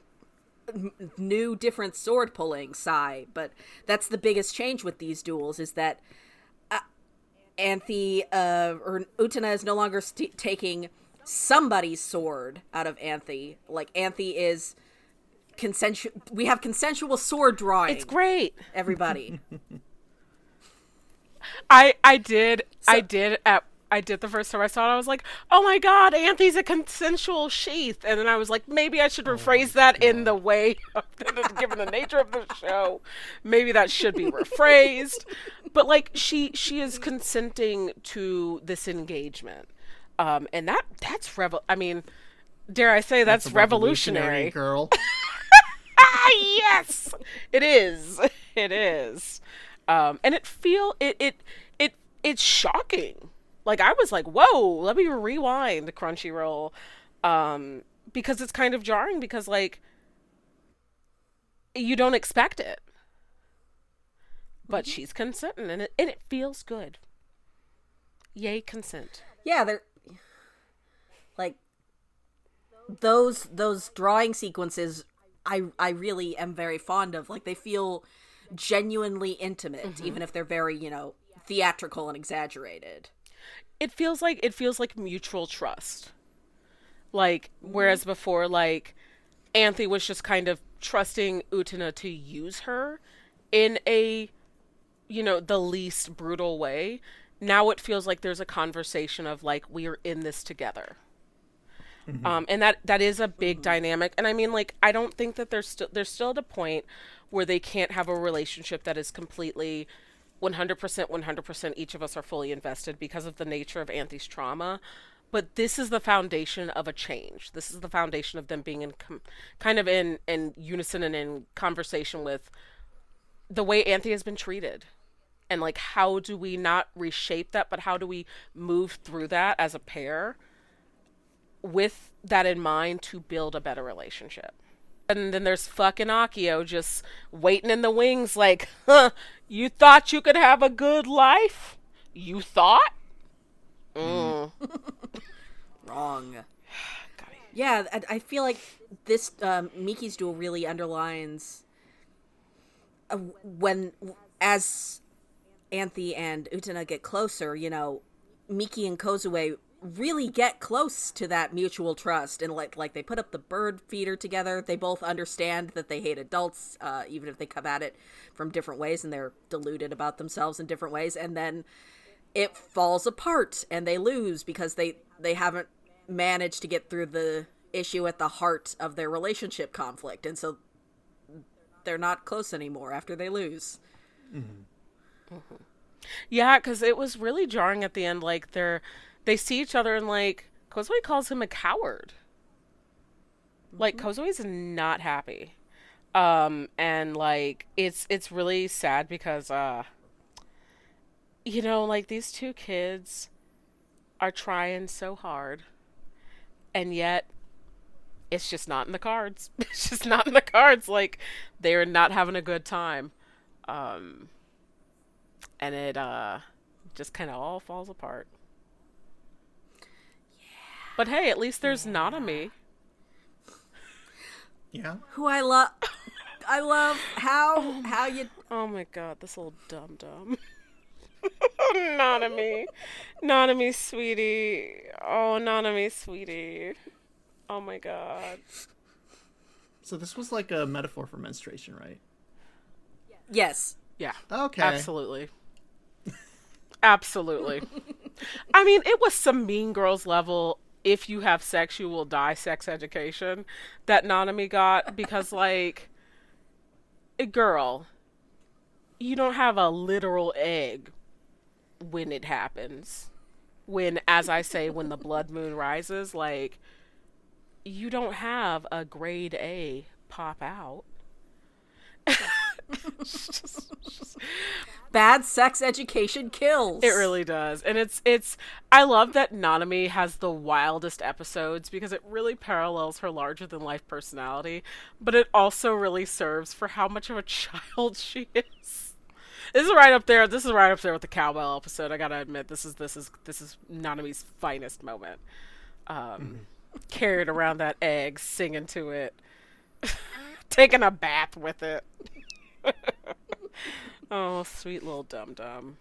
new different sword pulling Sai, but that's the biggest change with these duels is that Anthy or Utena is no longer taking somebody's sword out of Anthy. Like, Anthy is we have consensual sword drawing. It's great. Everybody. I did the first time I saw it, I was like, oh my god, Anthy's a consensual sheath. And then I was like, maybe I should rephrase that in the way of given the nature of the show. Maybe that should be rephrased. But like, she is consenting to this engagement. And that's I mean, dare I say that's revolutionary. Girl. Yes, it is. It is. And it's shocking. Like, I was like, whoa, let me rewind Crunchyroll. Because it's kind of jarring because, like, you don't expect it. But she's consenting, and it feels good. Yay, consent. Yeah, they're like those drawing sequences I really am very fond of. Like, they feel genuinely intimate, even if they're very, theatrical and exaggerated. It feels like mutual trust. Like, whereas before, like, Anthy was just kind of trusting Utena to use her in a, the least brutal way. Now it feels like there's a conversation of, like, we are in this together. And that is a big dynamic. And I mean, like, I don't think that they're still at a point where they can't have a relationship that is completely 100%, each of us are fully invested because of the nature of Anthy's trauma. But this is the foundation of a change. This is the foundation of them being in kind of in unison and in conversation with the way Anthy has been treated. And, like, how do we not reshape that, but how do we move through that as a pair with that in mind to build a better relationship? And then there's fucking Akio just waiting in the wings like, you thought you could have a good life? You thought? Wrong. Yeah, I feel like this Miki's duel really underlines as Anthy and Utena get closer, Miki and Kozue really get close to that mutual trust, and like they put up the bird feeder together. They both understand that they hate adults, even if they come at it from different ways and they're deluded about themselves in different ways. And then it falls apart and they lose because they haven't managed to get through the issue at the heart of their relationship conflict, and so they're not close anymore after they lose. Yeah, because it was really jarring at the end. Like, they see each other and, like, Kozue calls him a coward. Like, Kozue's not happy. And, like, it's really sad because you know, like, these two kids are trying so hard, and yet it's just not in the cards. It's just not in the cards. Like, they're not having a good time. And it just kind of all falls apart. But hey, at least there's Nanami. Yeah. Who I love. I love how you. Oh my god, this little dum-dum. Nanami. Nanami, sweetie. Oh, Nanami, sweetie. Oh my god. So this was like a metaphor for menstruation, right? Yes. Yeah. Okay. Absolutely. Absolutely. I mean, it was some Mean Girls level, if you have sex, you will die sex education that Nanami got, because, like, girl, you don't have a literal egg when it happens. When, as I say, when the blood moon rises, like, you don't have a grade A pop out. Bad sex education kills. It really does. And it's I love that Nanami has the wildest episodes because it really parallels her larger than life personality, but it also really serves for how much of a child she is. This is right up there. This is right up there with the cowbell episode. I gotta admit, this is Nanami's finest moment. Carried around that egg, singing to it, taking a bath with it. Oh, sweet little dum-dum.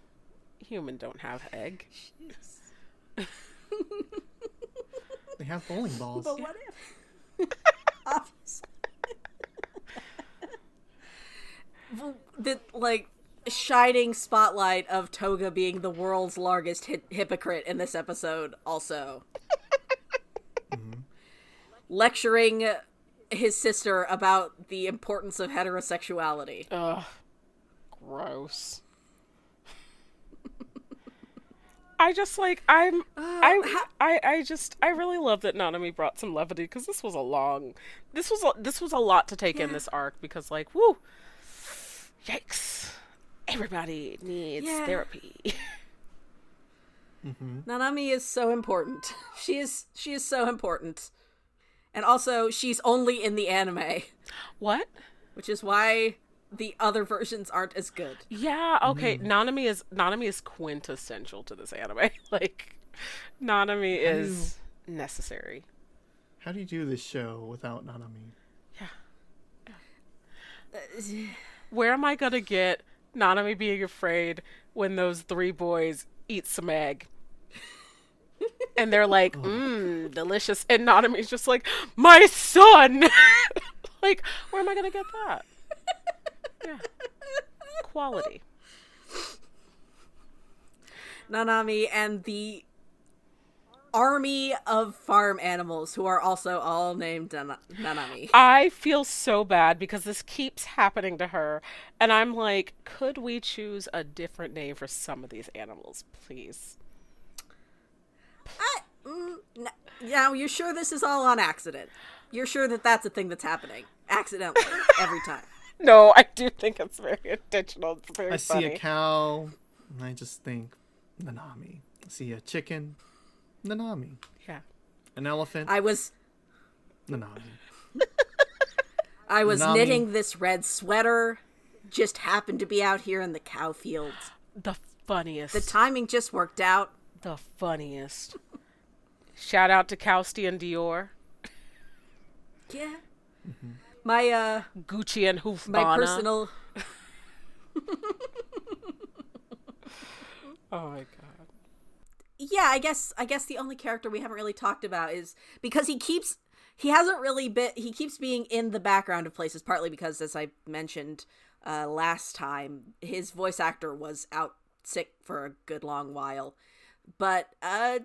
Human don't have egg. They have bowling balls. But what if? Obviously. The, like, shining spotlight of Toga being the world's largest hypocrite in this episode also. Lecturing his sister about the importance of heterosexuality. Ugh. Gross. I just like I really love that Nanami brought some levity, because this was a lot to take in this arc, because, like, woo, yikes, everybody needs therapy. Nanami is so important. She is so important. And also, she's only in the anime. What? Which is why the other versions aren't as good. Yeah, okay. Nanami is quintessential to this anime. Like, Nanami is necessary. How do you do this show without Nanami? Yeah. Where am I gonna get Nanami being afraid when those three boys eat some egg? And they're like, delicious. And Nanami's just like, my son! Like, where am I gonna get that? Yeah. Quality. Nanami and the army of farm animals who are also all named Nanami. I feel so bad because this keeps happening to her. And I'm like, could we choose a different name for some of these animals, please? Now, you're sure this is all on accident? You're sure that that's a thing that's happening? Accidentally. Every time. No, I do think it's very intentional. It's very funny. I see a cow, and I just think, Nanami. I see a chicken, Nanami. Yeah. An elephant, Nanami. I was Nanami. knitting this red sweater, just happened to be out here in the cow fields. The funniest. The timing just worked out. The funniest. Shout out to Kousty and Dior. Yeah. My, Gucci and Hufbana. my personal... Oh my god. Yeah, I guess the only character we haven't really talked about is because he keeps being in the background of places, partly because, as I mentioned last time, his voice actor was out sick for a good long while. But I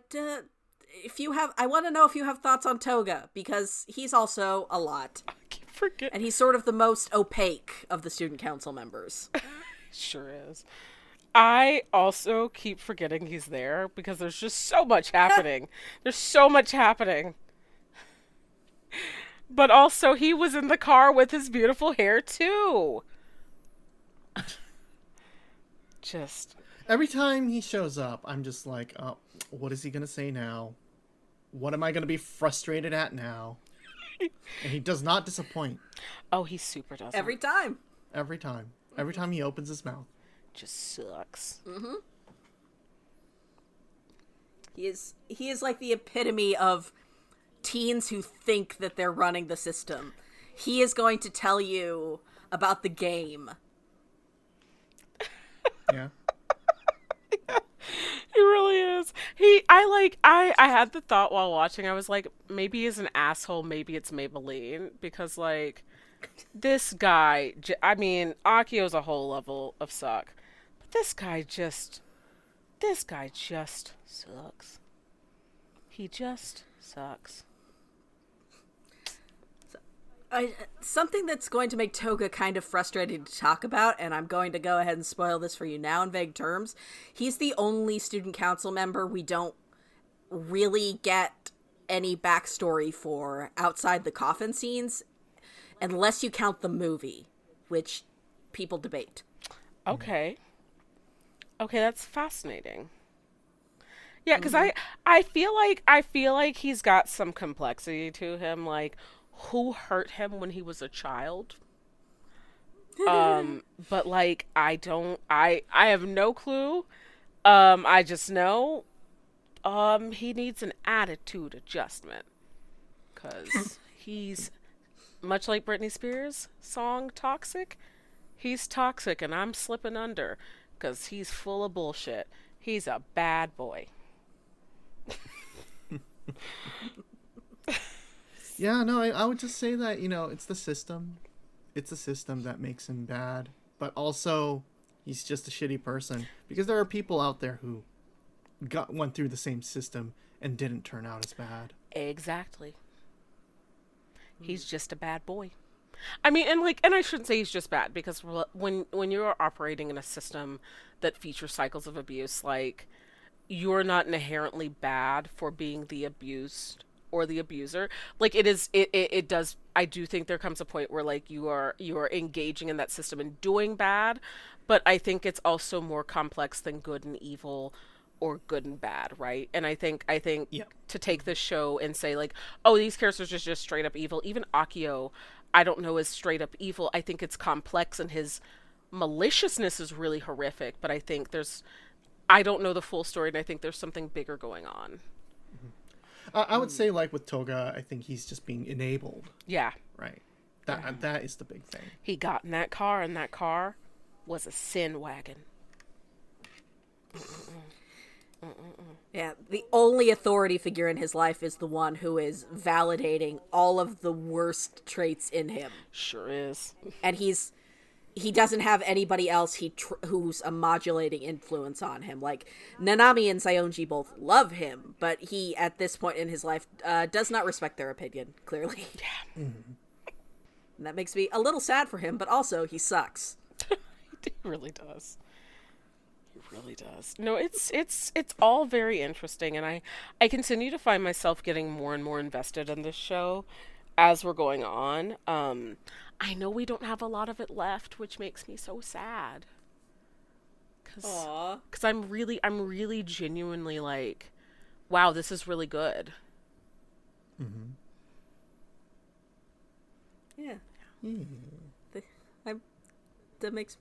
want to know if you have thoughts on Toga, because he's also a lot. I keep forgetting. And he's sort of the most opaque of the student council members. Sure is. I also keep forgetting he's there because there's just so much happening. There's so much happening. But also, he was in the car with his beautiful hair, too. Just... Every time he shows up, I'm just like, oh, what is he going to say now? What am I going to be frustrated at now? And he does not disappoint. Oh, he super doesn't. Every time. Every time. Every time he opens his mouth. Just sucks. Mm-hmm. He is like the epitome of teens who think that they're running the system. He is going to tell you about the game. Yeah. He really is. I had the thought while watching, I was like, maybe he's an asshole, maybe it's Maybelline, because, like, this guy, I mean, Akio's a whole level of suck, but this guy just sucks. He just sucks. Something that's going to make Toga kind of frustrated to talk about, and I'm going to go ahead and spoil this for you now in vague terms. He's the only student council member we don't really get any backstory for outside the coffin scenes, unless you count the movie, which people debate. Okay. Okay, that's fascinating. Yeah, because I feel like he's got some complexity to him, like, who hurt him when he was a child? But, like, I have no clue. I just know, he needs an attitude adjustment. 'Cause he's, much like Britney Spears' song, Toxic, he's toxic and I'm slipping under. 'Cause he's full of bullshit. He's a bad boy. Yeah, no, I would just say that, it's the system. It's the system that makes him bad. But also, he's just a shitty person. Because there are people out there who went through the same system and didn't turn out as bad. Exactly. He's just a bad boy. I mean, and I shouldn't say he's just bad, because when you're operating in a system that features cycles of abuse, like, you're not inherently bad for being the abused or the abuser. Like, it does, I do think there comes a point where, like, you are engaging in that system and doing bad, but I think it's also more complex than good and evil or good and bad, right? And I think Yep. to take this show and say, like, oh, these characters are just straight up evil. Even Akio, I don't know, is straight up evil. I think it's complex, and his maliciousness is really horrific, but I think I don't know the full story, and I think there's something bigger going on. I would say, like, with Toga, I think he's just being enabled. Yeah. Right. That is the big thing. He got in that car, and that car was a sin wagon. Yeah, the only authority figure in his life is the one who is validating all of the worst traits in him. Sure is. And he doesn't have anybody else who's a modulating influence on him. Like, Nanami and Saionji both love him, but he, at this point in his life, does not respect their opinion, clearly. Yeah. Mm-hmm. And that makes me a little sad for him, but also he sucks. He really does. He really does. No, it's all very interesting, and I continue to find myself getting more and more invested in this show as we're going on. I know we don't have a lot of it left, which makes me so sad. Cause I'm really genuinely like, wow, this is really good. Mm-hmm. Yeah. That makes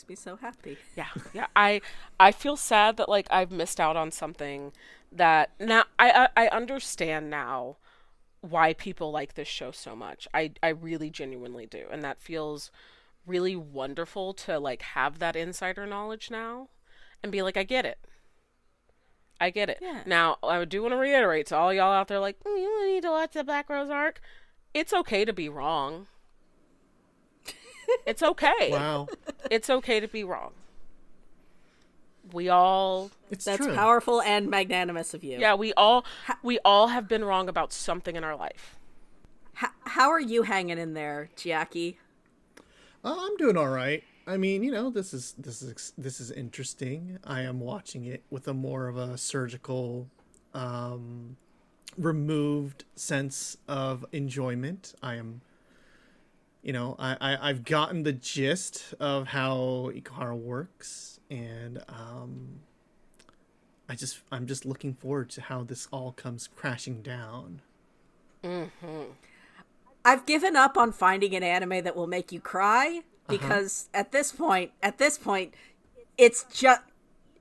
me so happy. Yeah. I feel sad that, like, I've missed out on something that now I understand now why people like this show so much. I really genuinely do, and that feels really wonderful to, like, have that insider knowledge now and be like, I get it. Yeah. Now, I do want to reiterate to all y'all out there, like, you need to watch the Black Rose arc. It's okay to be wrong. It's okay. Wow. It's okay to be wrong. That's true. powerful and magnanimous of you. Yeah, we all have been wrong about something in our life. How are you hanging in there, Chiaki? I'm doing all right. I mean, this is interesting. I am watching it with a more of a surgical, removed sense of enjoyment. I am I've gotten the gist of how Ikuhara works, and I'm just looking forward to how this all comes crashing down. Mm-hmm. I've given up on finding an anime that will make you cry because at this point, it's just,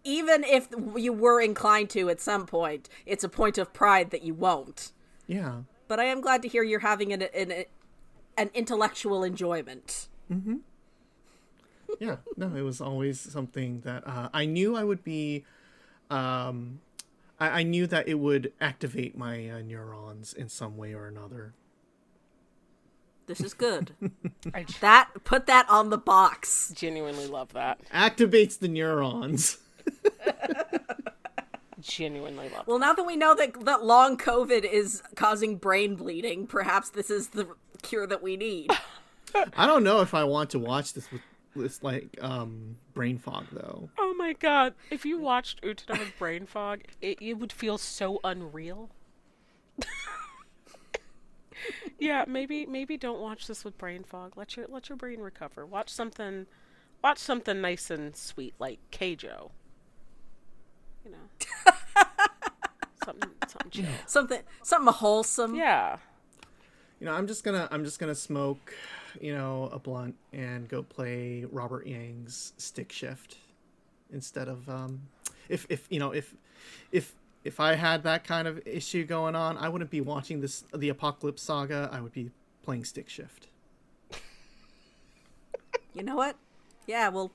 even if you were inclined to at some point, it's a point of pride that you won't. Yeah. But I am glad to hear you're having an intellectual enjoyment. Mm-hmm. Yeah. No, it was always something that I knew I would be. I knew that it would activate my neurons in some way or another. This is good. Put that on the box. Genuinely love that. Activates the neurons. Genuinely love Well, now that we know that long COVID is causing brain bleeding, perhaps this is the cure that we need. I don't know if I want to watch this with brain fog, though. Oh my god. If you watched Utena with brain fog, it would feel so unreal. Yeah, maybe don't watch this with brain fog. Let your brain recover. Watch something nice and sweet like Keijo. You know. something chill. Something wholesome. Yeah. I'm just gonna smoke, a blunt and go play Robert Yang's Stick Shift instead of if I had that kind of issue going on, I wouldn't be watching the Apocalypse Saga. I would be playing Stick Shift. You know what? Yeah, well,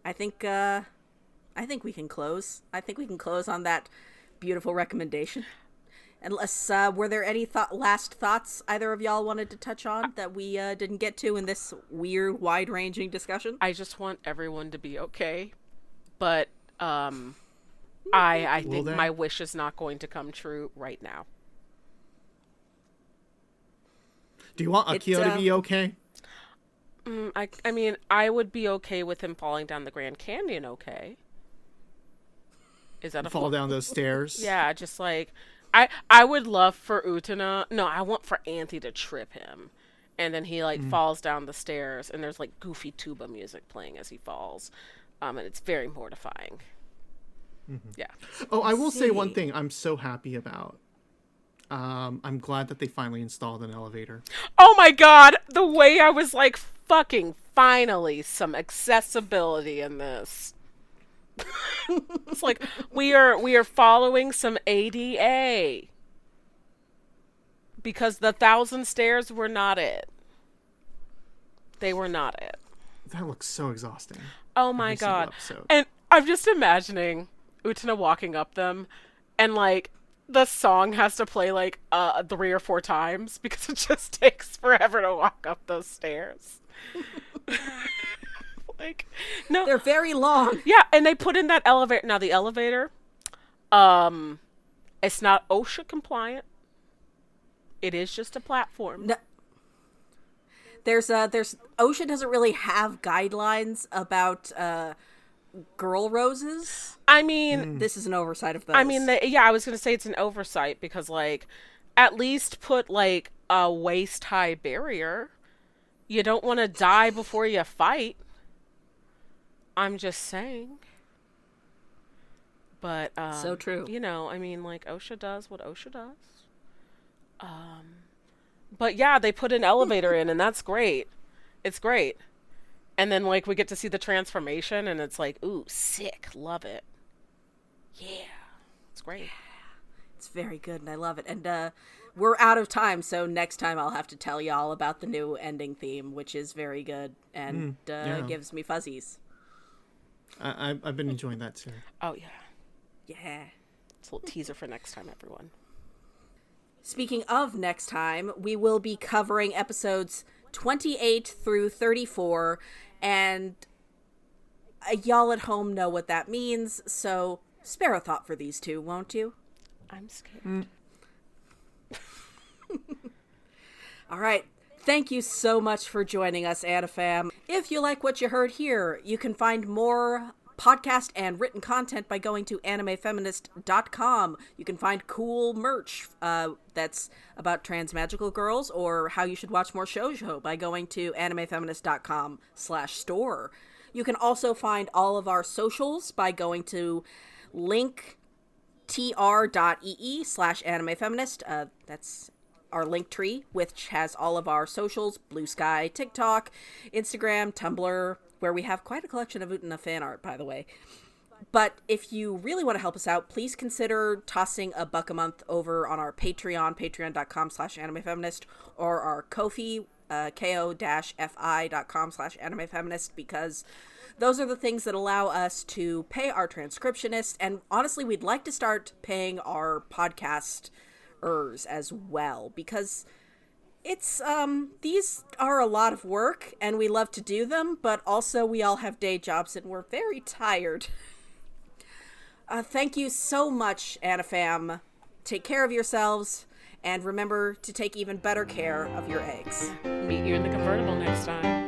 I think we can close. I think we can close on that beautiful recommendation. Unless, were there any last thoughts either of y'all wanted to touch on that we didn't get to in this weird, wide-ranging discussion? I just want everyone to be okay. But, I think my wish is not going to come true right now. Do you want Akio to be okay? I mean, I would be okay with him falling down the Grand Canyon okay. Is that fall down those stairs? Yeah, just like... I would love for Utena... No, I want for Anthy to trip him. And then he, falls down the stairs, and there's, goofy tuba music playing as he falls. And it's very mortifying. Mm-hmm. Yeah. Oh, I will say one thing I'm so happy about. I'm glad that they finally installed an elevator. Oh my god! The way I was like, fucking finally some accessibility in this. It's like we are following some ADA. Because the 1,000 stairs were not it. They were not it. That looks so exhausting. Oh my god. And I'm just imagining Utena walking up them and the song has to play 3 or 4 times because it just takes forever to walk up those stairs. No, they're very long. Yeah, and they put in that elevator. Now the elevator, it's not OSHA compliant. It is just a platform. No. There's OSHA doesn't really have guidelines about girl roses. I mean, this is an oversight of those. I mean, I was gonna say it's an oversight because at least put a waist high barrier. You don't want to die before you fight. I'm just saying. But so true. I mean, OSHA does what OSHA does. But yeah, they put an elevator in, and that's great. It's great. And then we get to see the transformation, and it's ooh, sick, love it. Yeah, it's great. It's very good, and I love it. And we're out of time, so next time I'll have to tell y'all about the new ending theme, which is very good and gives me fuzzies. I've been enjoying that too. Oh yeah. Yeah. It's a little teaser for next time, everyone. Speaking of next time, we will be covering episodes 28 through 34, and y'all at home know what that means, so spare a thought for these two, won't you? I'm scared. All right. Thank you so much for joining us, AniFam. If you like what you heard here, you can find more podcast and written content by going to animefeminist.com. You can find cool merch that's about trans magical girls or how you should watch more shoujo by going to animefeminist.com/store. You can also find all of our socials by going to linktr.ee/animefeminist. That's our link tree, which has all of our socials, Blue Sky, TikTok, Instagram, Tumblr, where we have quite a collection of Utena fan art, by the way. But if you really want to help us out, please consider tossing $1 a month over on our Patreon, patreon.com/animefeminist, or our Ko-fi, ko-fi.com/animefeminist, because those are the things that allow us to pay our transcriptionists. And honestly, we'd like to start paying our podcasters as well, because it's, these are a lot of work and we love to do them, but also we all have day jobs and we're very tired. Thank you so much, AnaFam. Take care of yourselves, and remember to take even better care of your eggs. Meet you in the convertible next time.